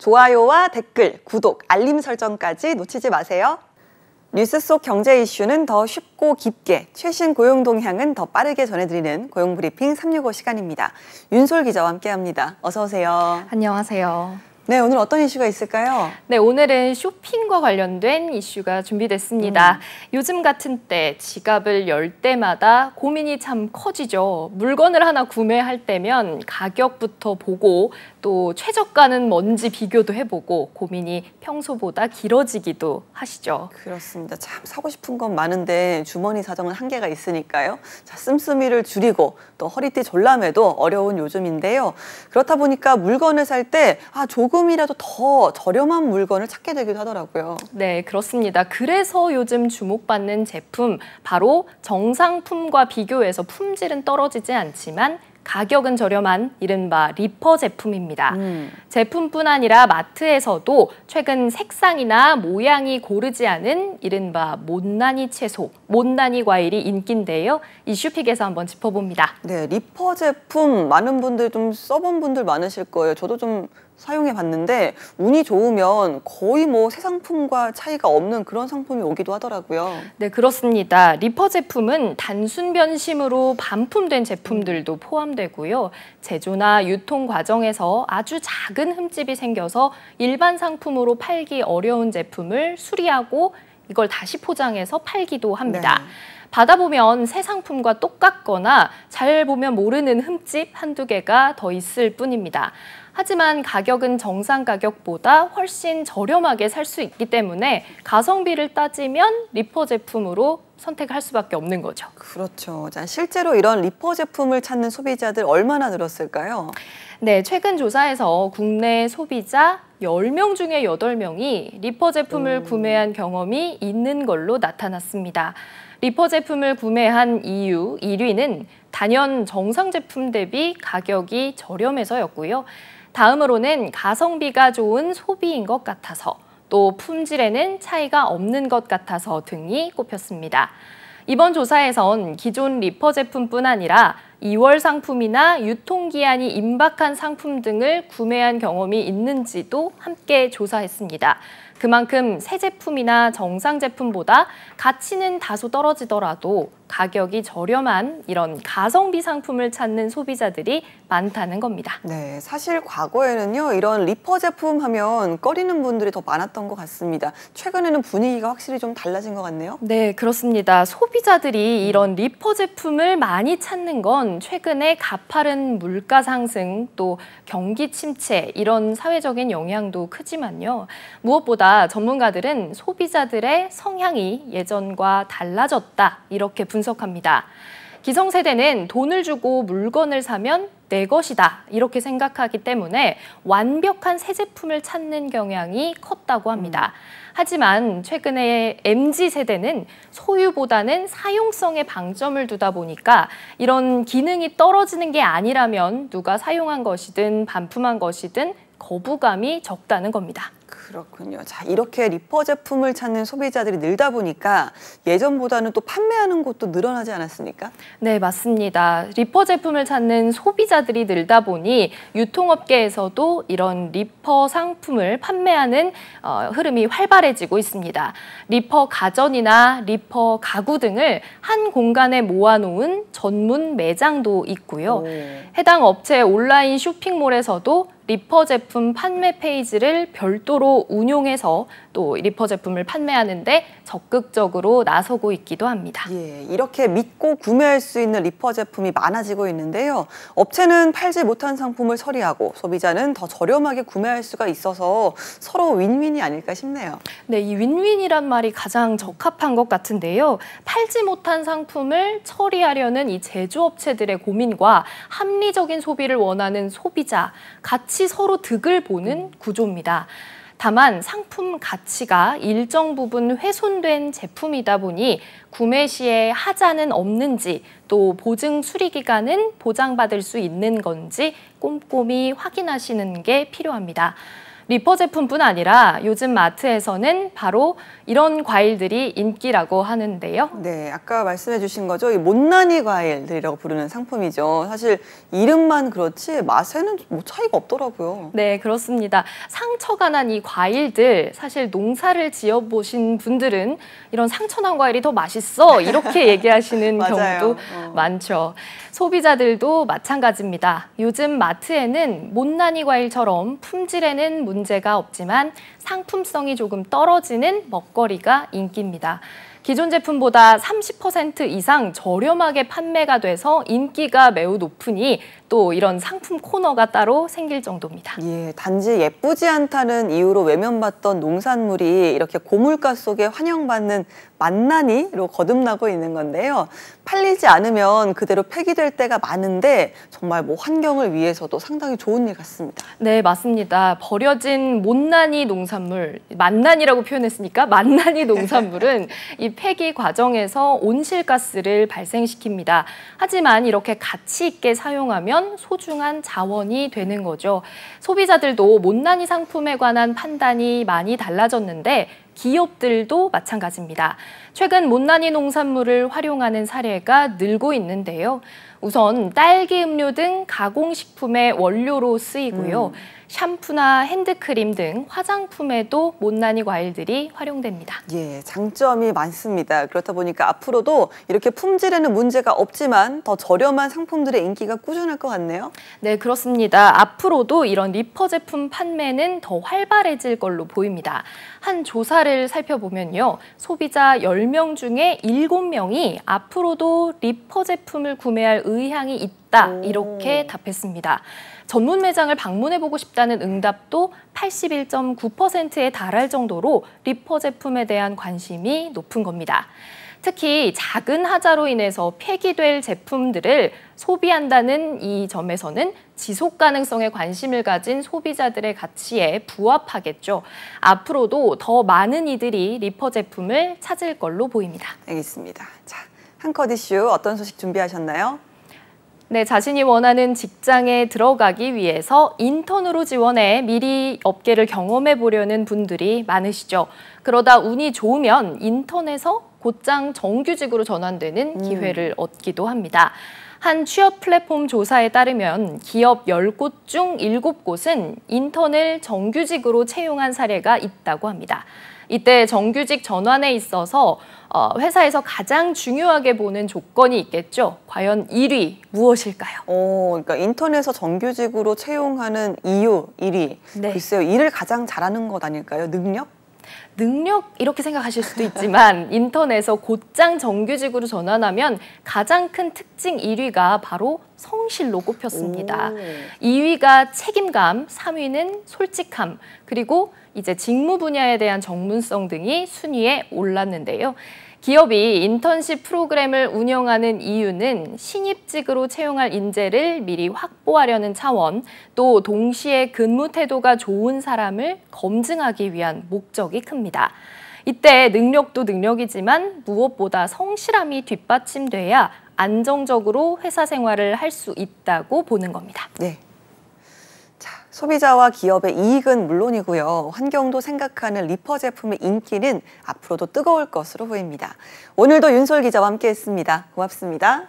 좋아요와 댓글, 구독, 알림 설정까지 놓치지 마세요. 뉴스 속 경제 이슈는 더 쉽고 깊게, 최신 고용 동향은 더 빠르게 전해드리는 고용브리핑 365 시간입니다. 윤솔 기자와 함께합니다. 어서 오세요. 안녕하세요. 네, 오늘 어떤 이슈가 있을까요? 네, 오늘은 쇼핑과 관련된 이슈가 준비됐습니다. 요즘 같은 때 지갑을 열 때마다 고민이 참 커지죠. 물건을 하나 구매할 때면 가격부터 보고 또 최저가는 뭔지 비교도 해보고 고민이 평소보다 길어지기도 하시죠. 그렇습니다. 참 사고 싶은 건 많은데 주머니 사정은 한계가 있으니까요. 자, 씀씀이를 줄이고 또 허리띠 졸라매도 어려운 요즘인데요. 그렇다 보니까 물건을 살 때 조금이라도 더 저렴한 물건을 찾게 되기도 하더라고요. 네, 그렇습니다. 그래서 요즘 주목받는 제품, 바로 정상품과 비교해서 품질은 떨어지지 않지만 가격은 저렴한 이른바 리퍼 제품입니다. 제품뿐 아니라 마트에서도 최근 색상이나 모양이 고르지 않은 이른바 못난이 채소, 못난이 과일이 인기인데요. 이슈픽에서 한번 짚어봅니다. 네, 리퍼 제품 많은 분들 좀 써본 분들 많으실 거예요. 저도 좀 사용해 봤는데 운이 좋으면 거의 새 상품과 차이가 없는 그런 상품이 오기도 하더라고요. 네, 그렇습니다. 리퍼 제품은 단순 변심으로 반품된 제품들도 포함되고요. 제조나 유통 과정에서 아주 작은 흠집이 생겨서 일반 상품으로 팔기 어려운 제품을 수리하고 이걸 다시 포장해서 팔기도 합니다. 네. 받아보면 새 상품과 똑같거나 잘 보면 모르는 흠집 한두 개가 더 있을 뿐입니다. 하지만 가격은 정상 가격보다 훨씬 저렴하게 살 수 있기 때문에 가성비를 따지면 리퍼 제품으로 선택할 수밖에 없는 거죠. 그렇죠. 자, 실제로 이런 리퍼 제품을 찾는 소비자들 얼마나 늘었을까요? 네, 최근 조사에서 국내 소비자 10명 중에 8명이 리퍼 제품을 구매한 경험이 있는 걸로 나타났습니다. 리퍼 제품을 구매한 이유 1위는 단연 정상 제품 대비 가격이 저렴해서였고요. 다음으로는 가성비가 좋은 소비인 것 같아서, 또 품질에는 차이가 없는 것 같아서 등이 꼽혔습니다. 이번 조사에선 기존 리퍼 제품뿐 아니라 2월 상품이나 유통기한이 임박한 상품 등을 구매한 경험이 있는지도 함께 조사했습니다. 그만큼 새 제품이나 정상 제품보다 가치는 다소 떨어지더라도 가격이 저렴한 이런 가성비 상품을 찾는 소비자들이 많다는 겁니다. 네, 사실 과거에는요, 이런 리퍼 제품 하면 꺼리는 분들이 더 많았던 것 같습니다. 최근에는 분위기가 확실히 좀 달라진 것 같네요. 네, 그렇습니다. 소비자들이 이런 리퍼 제품을 많이 찾는 건 최근에 가파른 물가 상승, 또 경기 침체 이런 사회적인 영향도 크지만요. 무엇보다 전문가들은 소비자들의 성향이 예전과 달라졌다 이렇게 분석합니다. 기성세대는 돈을 주고 물건을 사면 내 것이다 이렇게 생각하기 때문에 완벽한 새 제품을 찾는 경향이 컸다고 합니다. 하지만 최근에 MZ세대는 소유보다는 사용성에 방점을 두다 보니까 이런 기능이 떨어지는 게 아니라면 누가 사용한 것이든 반품한 것이든 거부감이 적다는 겁니다. 그렇군요. 자, 이렇게 리퍼 제품을 찾는 소비자들이 늘다 보니까 예전보다는 또 판매하는 곳도 늘어나지 않았습니까? 네, 맞습니다. 리퍼 제품을 찾는 소비자들이 늘다 보니 유통업계에서도 이런 리퍼 상품을 판매하는 흐름이 활발해지고 있습니다. 리퍼 가전이나 리퍼 가구 등을 한 공간에 모아놓은 전문 매장도 있고요. 해당 업체 온라인 쇼핑몰에서도 리퍼 제품 판매 페이지를 별도로 운용해서 또 리퍼 제품을 판매하는데 적극적으로 나서고 있기도 합니다. 예, 이렇게 믿고 구매할 수 있는 리퍼 제품이 많아지고 있는데요. 업체는 팔지 못한 상품을 처리하고 소비자는 더 저렴하게 구매할 수가 있어서 서로 윈윈이 아닐까 싶네요. 네, 이 윈윈이란 말이 가장 적합한 것 같은데요. 팔지 못한 상품을 처리하려는 이 제조업체들의 고민과 합리적인 소비를 원하는 소비자, 같이 서로 득을 보는 구조입니다. 다만 상품 가치가 일정 부분 훼손된 제품이다 보니 구매 시에 하자는 없는지 또 보증 수리 기간은 보장받을 수 있는 건지 꼼꼼히 확인하시는 게 필요합니다. 리퍼 제품뿐 아니라 요즘 마트에서는 바로 이런 과일들이 인기라고 하는데요. 네, 아까 말씀해 주신 거죠. 이 못난이 과일들이라고 부르는 상품이죠. 사실 이름만 그렇지 맛에는 뭐 차이가 없더라고요. 네, 그렇습니다. 상처가 난 이 과일들, 사실 농사를 지어보신 분들은 이런 상처 난 과일이 더 맛있어 이렇게 얘기하시는 경우도 많죠. 소비자들도 마찬가지입니다. 요즘 마트에는 못난이 과일처럼 품질에는 문제가 없지만 상품성이 조금 떨어지는 먹거리가 인기입니다. 기존 제품보다 30% 이상 저렴하게 판매가 돼서 인기가 매우 높으니 또 이런 상품 코너가 따로 생길 정도입니다. 예, 단지 예쁘지 않다는 이유로 외면받던 농산물이 이렇게 고물가 속에 환영받는 만난이로 거듭나고 있는 건데요. 팔리지 않으면 그대로 폐기될 때가 많은데 정말 뭐 환경을 위해서도 상당히 좋은 일 같습니다. 네, 맞습니다. 버려진 못난이 농산물, 만난이라고 표현했으니까 만난이 농산물은 이 폐기 과정에서 온실가스를 발생시킵니다. 하지만 이렇게 가치 있게 사용하면 소중한 자원이 되는 거죠. 소비자들도 못난이 상품에 관한 판단이 많이 달라졌는데 기업들도 마찬가지입니다. 최근 못난이 농산물을 활용하는 사례가 늘고 있는데요. 우선 딸기 음료 등 가공식품의 원료로 쓰이고요. 샴푸나 핸드크림 등 화장품에도 못난이 과일들이 활용됩니다. 예, 장점이 많습니다. 그렇다 보니까 앞으로도 이렇게 품질에는 문제가 없지만 더 저렴한 상품들의 인기가 꾸준할 것 같네요. 네, 그렇습니다. 앞으로도 이런 리퍼 제품 판매는 더 활발해질 걸로 보입니다. 한 조사를 살펴보면요. 소비자 10명 중에 7명이 앞으로도 리퍼 제품을 구매할 의향이 있다, 이렇게 답했습니다. 전문 매장을 방문해보고 싶다는 응답도 81.9%에 달할 정도로 리퍼 제품에 대한 관심이 높은 겁니다. 특히 작은 하자로 인해서 폐기될 제품들을 소비한다는 이 점에서는 지속 가능성에 관심을 가진 소비자들의 가치에 부합하겠죠. 앞으로도 더 많은 이들이 리퍼 제품을 찾을 걸로 보입니다. 알겠습니다. 자, 한컷 이슈 어떤 소식 준비하셨나요? 네, 자신이 원하는 직장에 들어가기 위해서 인턴으로 지원해 미리 업계를 경험해 보려는 분들이 많으시죠. 그러다 운이 좋으면 인턴에서 곧장 정규직으로 전환되는 기회를 얻기도 합니다. 한 취업 플랫폼 조사에 따르면 기업 10곳 중 7곳은 인턴을 정규직으로 채용한 사례가 있다고 합니다. 이때 정규직 전환에 있어서 회사에서 가장 중요하게 보는 조건이 있겠죠. 과연 1위 무엇일까요? 그러니까 인턴에서 정규직으로 채용하는 이유 1위. 네. 글쎄요, 일을 가장 잘하는 것 아닐까요? 능력? 능력 이렇게 생각하실 수도 있지만 인턴에서 곧장 정규직으로 전환하면 가장 큰 특징 1위가 바로 성실로 꼽혔습니다. 2위가 책임감, 3위는 솔직함, 그리고 이제 직무 분야에 대한 전문성 등이 순위에 올랐는데요. 기업이 인턴십 프로그램을 운영하는 이유는 신입직으로 채용할 인재를 미리 확보하려는 차원, 또 동시에 근무 태도가 좋은 사람을 검증하기 위한 목적이 큽니다. 이때 능력도 능력이지만 무엇보다 성실함이 뒷받침돼야 안정적으로 회사 생활을 할 수 있다고 보는 겁니다. 네. 자, 소비자와 기업의 이익은 물론이고요. 환경도 생각하는 리퍼 제품의 인기는 앞으로도 뜨거울 것으로 보입니다. 오늘도 윤솔 기자와 함께했습니다. 고맙습니다.